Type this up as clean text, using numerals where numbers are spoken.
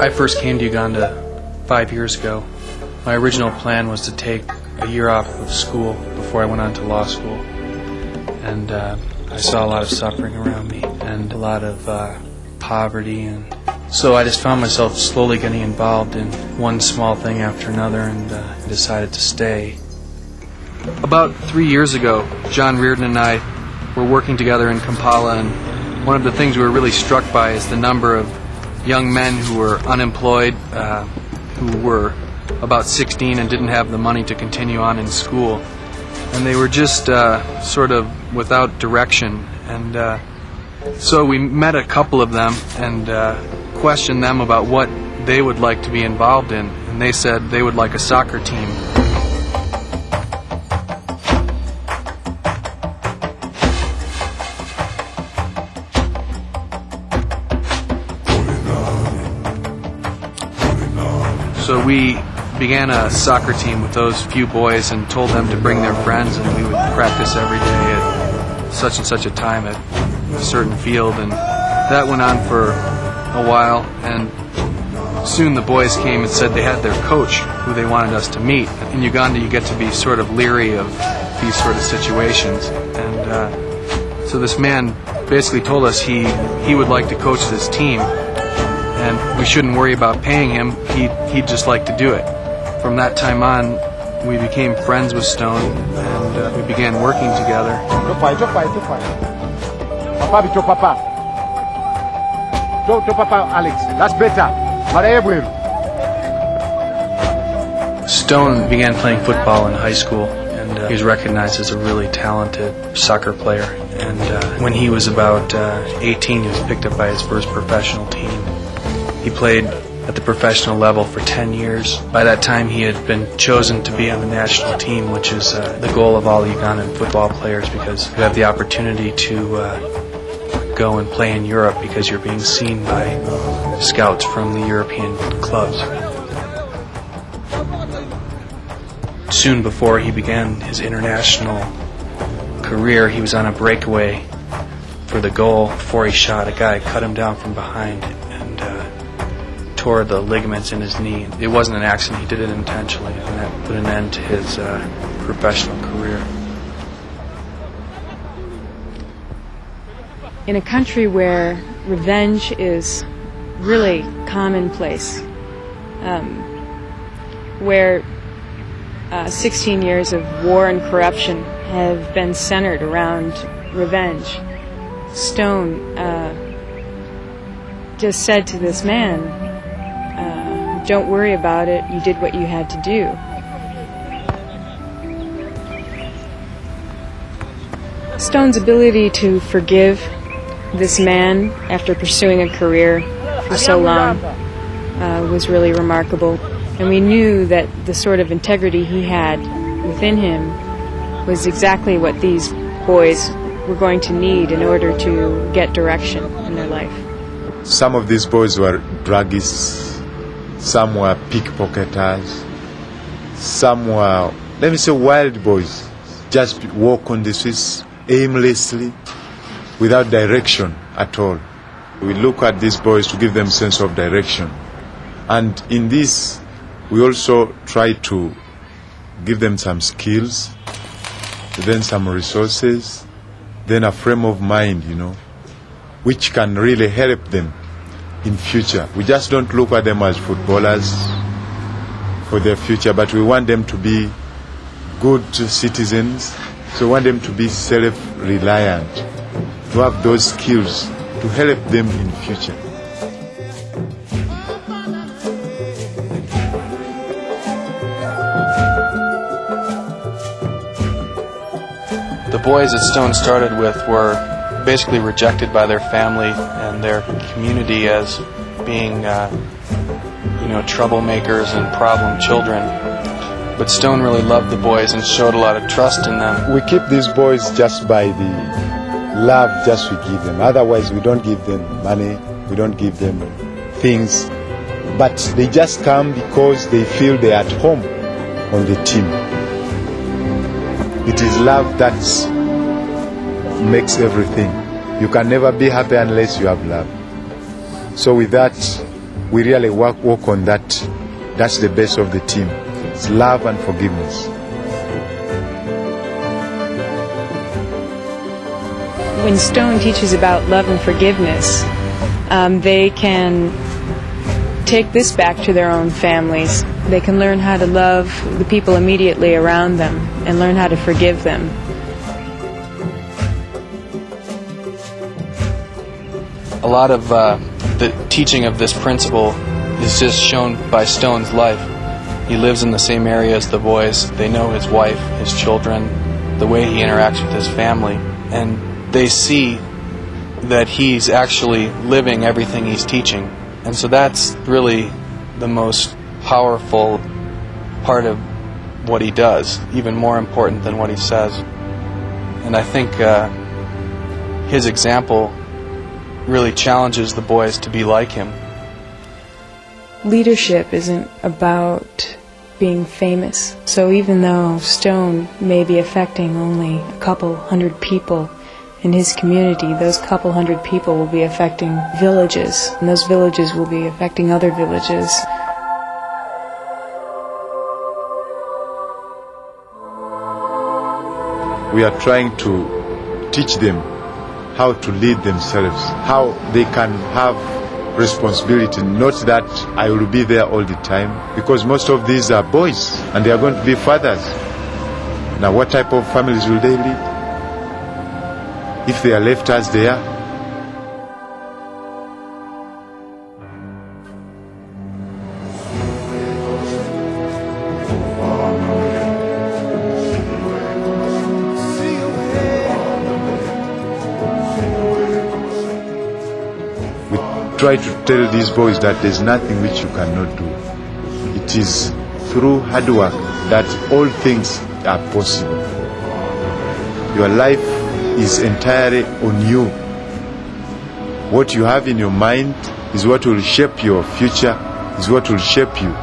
I first came to Uganda 5 years ago. My original plan was to take a year off of school before I went on to law school. And I saw a lot of suffering around me and a lot of poverty. And so I just found myself slowly getting involved in one small thing after another, and decided to stay. About 3 years ago, John Reardon and I were working together in Kampala, and one of the things we were really struck by is the number of young men who were unemployed, who were about 16 and didn't have the money to continue on in school. And they were just sort of without direction. And so we met a couple of them and questioned them about what they would like to be involved in. And they said they would like a soccer team. So we began a soccer team with those few boys and told them to bring their friends, and we would practice every day at such and such a time at a certain field. And that went on for a while, and soon the boys came and said they had their coach who they wanted us to meet. In Uganda you get to be sort of leery of these sort of situations, and so this man basically told us he would like to coach this team, and we shouldn't worry about paying him. He'd just like to do it. From that time on, we became friends with Stone, and we began working together. Alex, that's better. Stone began playing football in high school, and he was recognized as a really talented soccer player. And when he was about 18, he was picked up by his first professional team. He played at the professional level for 10 years. By that time, he had been chosen to be on the national team, which is the goal of all Ugandan football players, because you have the opportunity to go and play in Europe because you're being seen by scouts from the European clubs. Soon before he began his international career, he was on a breakaway for the goal. Before he shot, a guy cut him down from behind and tore the ligaments in his knee. It wasn't an accident, he did it intentionally, and that put an end to his professional career. In a country where revenge is really commonplace, where 16 years of war and corruption have been centered around revenge, Stone just said to this man, don't worry about it, you did what you had to do. Stone's ability to forgive this man after pursuing a career for so long was really remarkable. And we knew that the sort of integrity he had within him was exactly what these boys were going to need in order to get direction in their life. Some of these boys were druggists, some were pickpocketers, some were, let me say, wild boys. Just walk on the streets aimlessly, without direction at all. We look at these boys to give them sense of direction. And in this, we also try to give them some skills, then some resources, then a frame of mind, which can really help them in future. We just don't look at them as footballers for their future, but we want them to be good citizens. So we want them to be self-reliant, to have those skills to help them in future. The boys that Stone started with were basically rejected by their family and their community as being, troublemakers and problem children. But Stone really loved the boys and showed a lot of trust in them. We keep these boys just by the love just we give them. Otherwise, we don't give them money, we don't give them things. But they just come because they feel they're at home on the team. It is love that makes everything. You can never be happy unless you have love. So with that, we really work on that. That's the base of the team. It's love and forgiveness. When Stone teaches about love and forgiveness, they can take this back to their own families. They can learn how to love the people immediately around them and learn how to forgive them. A lot of the teaching of this principle is just shown by Stone's life. He lives in the same area as the boys. They know his wife, his children, the way he interacts with his family, and they see that he's actually living everything he's teaching. And so that's really the most powerful part of what he does, even more important than what he says. And I think his example really challenges the boys to be like him. Leadership isn't about being famous. So even though Stone may be affecting only a couple hundred people in his community, those couple hundred people will be affecting villages, and those villages will be affecting other villages. We are trying to teach them how to lead themselves, how they can have responsibility, not that I will be there all the time, because most of these are boys and they are going to be fathers. Now what type of families will they lead if they are left as they are? Try to tell these boys that there's nothing which you cannot do. It is through hard work that all things are possible. Your life is entirely on you. What you have in your mind is what will shape your future, is what will shape you.